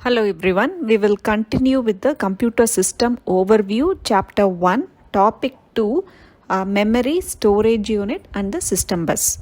Hello everyone, we will continue with the computer system overview chapter 1 topic 2 memory storage unit and the system bus.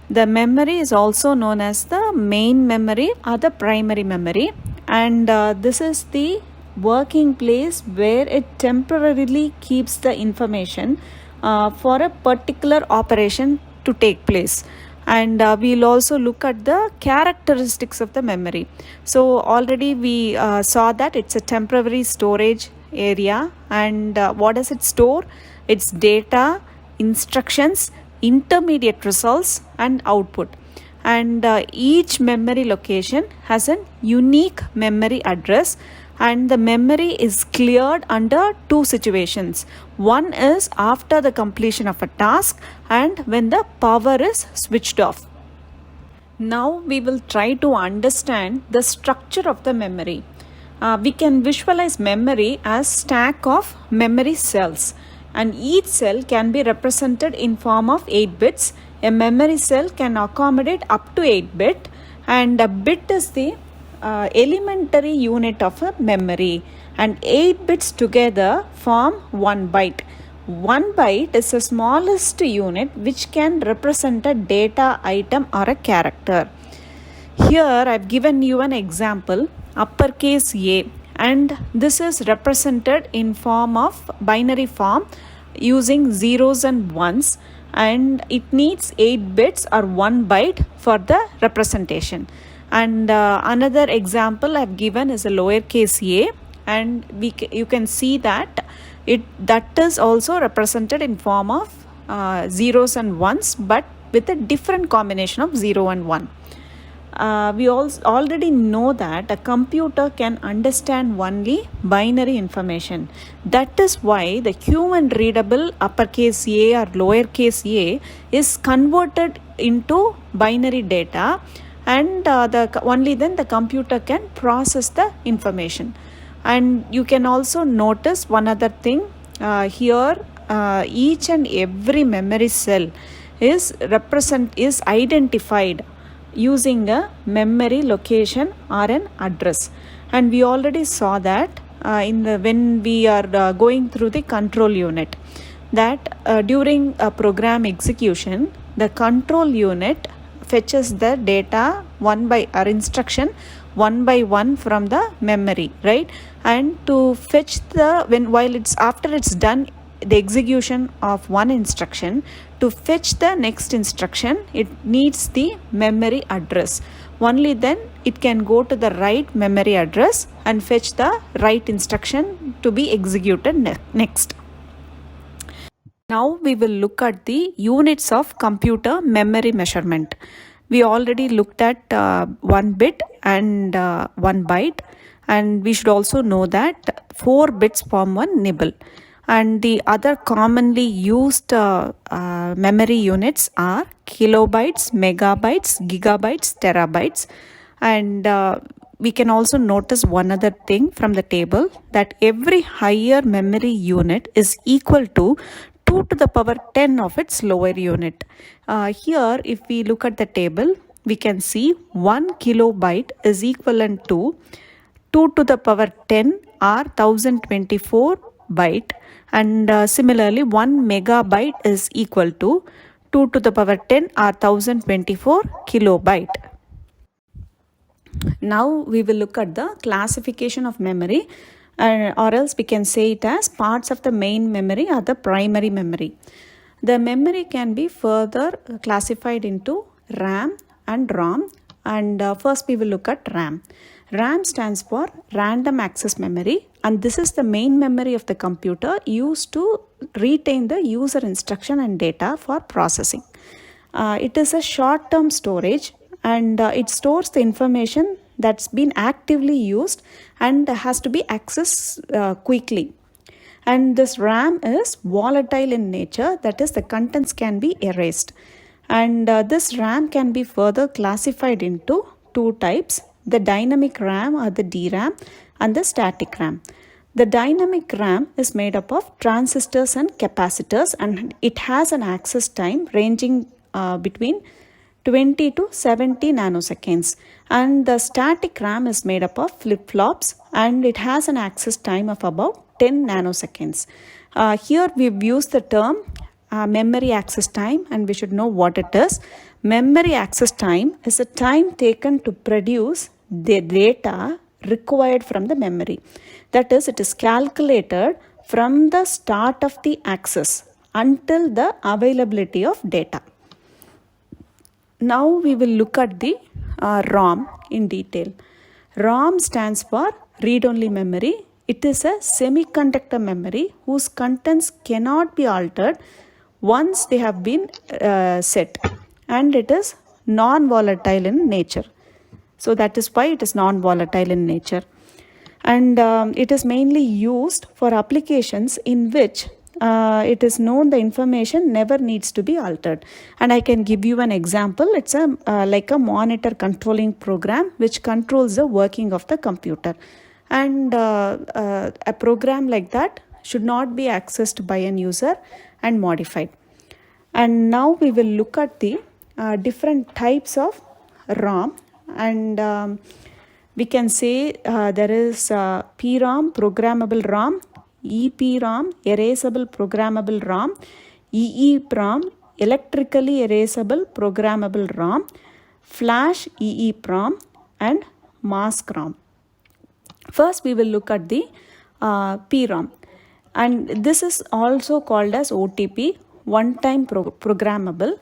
The memory is also known as the main memory or the primary memory, and this is the working place where it temporarily keeps the information for a particular operation to take place. And we'll also look at the characteristics of the memory. So already we saw that it's a temporary storage area, and what does it store? It's data, instructions, intermediate results and output. And each memory location has a unique memory address, and the memory is cleared under two situations. One is after the completion of a task and when the power is switched off. Now we will try to understand the structure of the memory. We can visualize memory as stack of memory cells, and each cell can be represented in form of 8 bits. A memory cell can accommodate up to 8 bit, and a bit is the elementary unit of a memory, and 8 bits together form 1 byte. 1 byte is the smallest unit which can represent a data item or a character. Here I've given you an example, uppercase A, and this is represented in form of binary form using zeros and ones, and it needs 8 bits or 1 byte for the representation. And another example I've given is a lowercase a, and you can see that that is also represented in form of zeros and ones, but with a different combination of 0 and 1. We already know that a computer can understand only binary information. That is why the human readable uppercase A or lowercase a is converted into binary data, and only then the computer can process the information. And you can also notice one other thing here. Each and every memory cell is identified using a memory location or an address, and we already saw that when we are going through the control unit, that during a program execution, the control unit fetches the data instruction one by one from the memory, right? And to fetch after it's done the execution of one instruction, to fetch the next instruction, it needs the memory address. Only then it can go to the right memory address and fetch the right instruction to be executed next. Now we will look at the units of computer memory measurement. We already looked at 1 bit and 1 byte, and we should also know that 4 bits form 1 nibble. And the other commonly used memory units are kilobytes, megabytes, gigabytes, terabytes. And we can also notice one other thing from the table, that every higher memory unit is equal to 2 to the power 10 of its lower unit. Here, if we look at the table, we can see 1 kilobyte is equivalent to 2 to the power 10 or 1024 byte, and similarly 1 megabyte is equal to 2 to the power 10 or 1024 kilobyte. Now we will look at the classification of memory, or else we can say it as parts of the main memory or the primary memory. The memory can be further classified into RAM and ROM, and first we will look at RAM. RAM stands for random access memory, and this is the main memory of the computer used to retain the user instruction and data for processing. It is a short-term storage, and it stores the information that's been actively used and has to be accessed quickly. And this RAM is volatile in nature, that is, the contents can be erased. And this RAM can be further classified into two types: the dynamic RAM or the DRAM, and the static RAM. The dynamic RAM is made up of transistors and capacitors, and it has an access time ranging between 20 to 70 nanoseconds. And the static RAM is made up of flip-flops and it has an access time of about 10 nanoseconds. Here we've used the term memory access time, and we should know what it is. Memory access time is the time taken to produce the data required from the memory. That is, it is calculated from the start of the access until the availability of data. Now we will look at the ROM in detail. ROM stands for read-only memory. It is a semiconductor memory whose contents cannot be altered once they have been set, and it is non-volatile in nature. So that is why it is non-volatile in nature. And it is mainly used for applications in which it is known the information never needs to be altered. And I can give you an example. It's like a monitor controlling program which controls the working of the computer. And a program like that should not be accessed by an user and modified. And now we will look at the different types of ROM. And we can say there is PROM, programmable ROM, EPROM, erasable programmable ROM, EEPROM, electrically erasable programmable ROM, Flash EEPROM, and mask ROM. First we will look at the PROM, and this is also called as OTP, one-time programmable.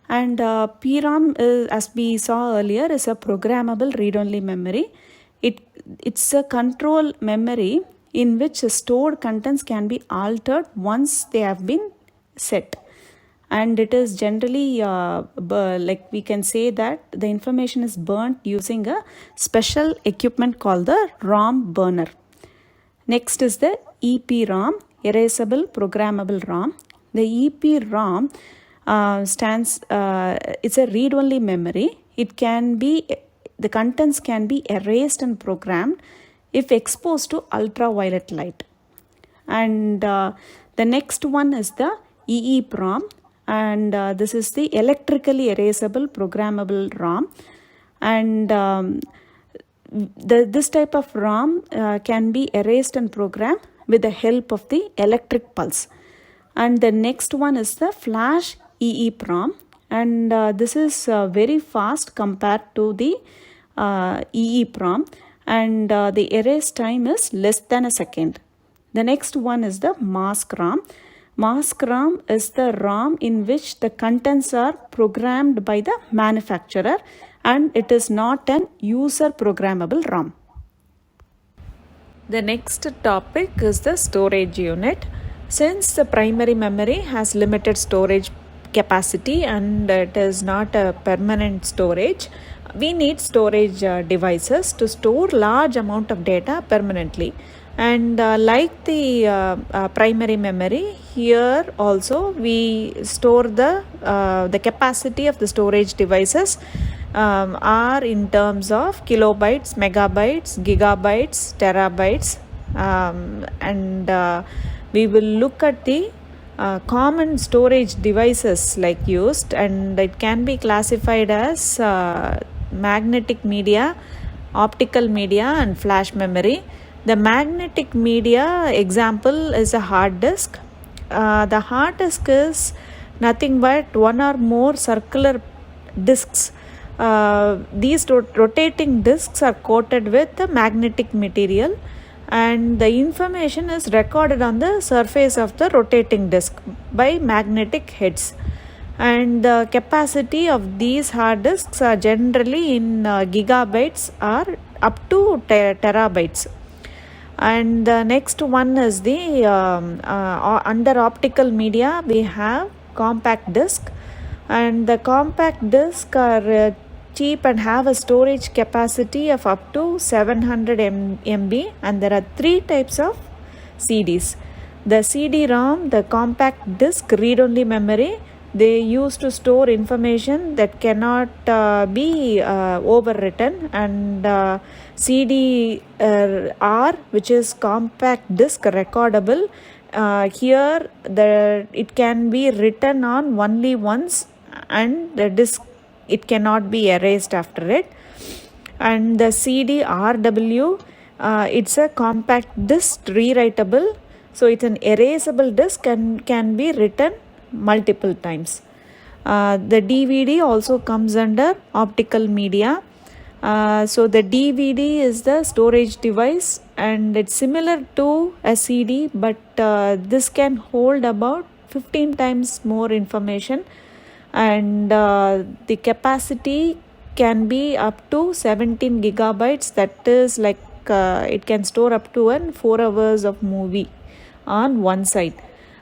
And PROM, as we saw earlier, is a programmable read-only memory. It's a control memory in which stored contents can be altered once they have been set. And it is generally like we can say that the information is burnt using a special equipment called the ROM burner. Next is the EPROM, erasable programmable ROM. The EPROM stands, it's a read-only memory. The contents can be erased and programmed if exposed to ultraviolet light. And the next one is the EEPROM, and this is the electrically erasable programmable ROM. And this type of ROM can be erased and programmed with the help of the electric pulse. And the next one is the Flash EEPROM, and this is very fast compared to the EEPROM, and the erase time is less than a second. The next one is the mask ROM. Mask ROM is the ROM in which the contents are programmed by the manufacturer, and it is not an user programmable ROM. The next topic is the storage unit. Since the primary memory has limited storage capacity and it is not a permanent storage, we need storage devices to store large amount of data permanently. And like the primary memory, here also we store the capacity of the storage devices are in terms of kilobytes, megabytes, gigabytes, terabytes, and we will look at the common storage devices like used, and it can be classified as magnetic media, optical media, and flash memory. The magnetic media example is a hard disk. The hard disk is nothing but one or more circular disks. These rotating disks are coated with the magnetic material, and the information is recorded on the surface of the rotating disk by magnetic heads. And the capacity of these hard disks are generally in gigabytes or up to terabytes. And the next one is the under optical media we have compact disc, and the compact disc are cheap and have a storage capacity of up to 700 MB, and there are three types of CDs. The CD-ROM, the compact disc read-only memory, they used to store information that cannot be overwritten, and CD-R, which is compact disc recordable. Here it can be written on only once, and the disc it cannot be erased after it. And the CD-RW, it's a compact disc, rewritable, so it's an erasable disc and can be written multiple times. The DVD also comes under optical media. So the DVD is the storage device and it's similar to a CD, but this can hold about 15 times more information, and the capacity can be up to 17 gigabytes. That is like it can store up to 4 hours of movie on one side.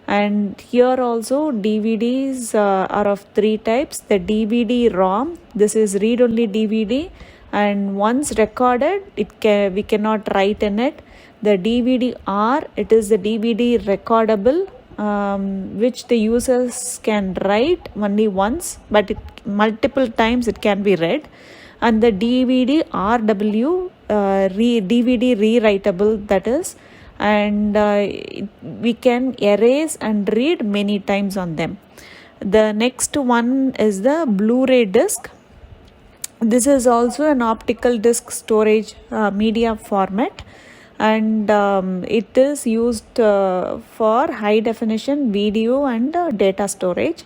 And here also DVDs are of three types. The DVD-ROM, this is read-only DVD, and once recorded we cannot write in it. The DVD-R, it is the DVD recordable, which the users can write only once, but multiple times it can be read. And the DVD-RW, DVD rewritable, that is, and we can erase and read many times on them. The next one is the Blu-ray disc. This is also an optical disc storage media format, and it is used for high definition video and data storage.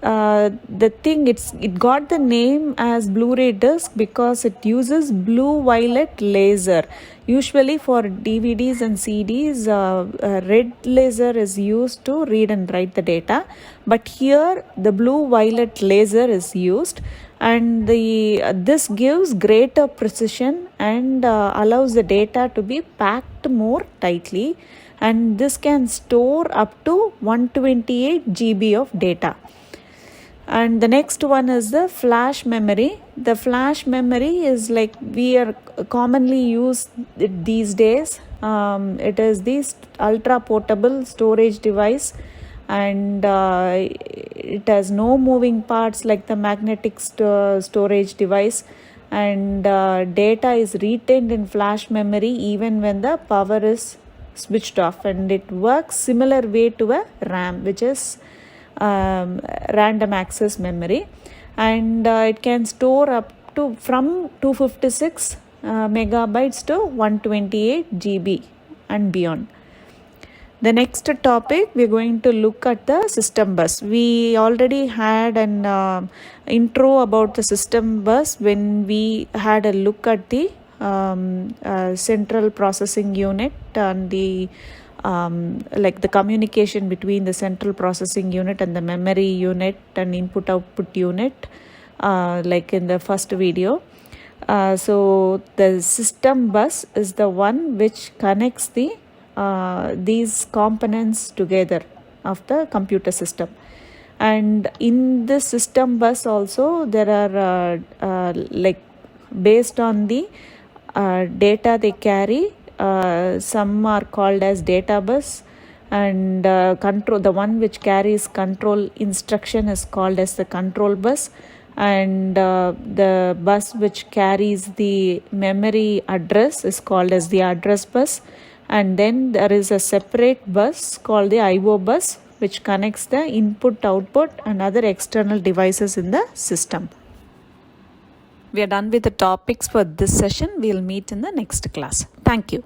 The thing, it got the name as Blu-ray disc because it uses blue violet laser. Usually for DVDs and CDs, red laser is used to read and write the data, but here the blue violet laser is used, and this gives greater precision and allows the data to be packed more tightly, and this can store up to 128 GB of data. And the next one is the flash memory. The flash memory is like we are commonly used these days. It is this ultra portable storage device, and it has no moving parts like the magnetic storage device, and data is retained in flash memory even when the power is switched off, and it works similar way to a RAM, which is random access memory, and it can store up to from 256 megabytes to 128 GB and beyond. The next topic, we're going to look at the system bus. We already had an intro about the system bus when we had a look at the central processing unit and the like the communication between the central processing unit and the memory unit and input output unit, like in the first video. So the system bus is the one which connects these components together of the computer system. And in this system bus also there are like based on the data they carry, some are called as data bus, and control, the one which carries control instruction is called as the control bus, and the bus which carries the memory address is called as the address bus. And then there is a separate bus called the IO bus, which connects the input, output and other external devices in the system. We are done with the topics for this session. We will meet in the next class. Thank you.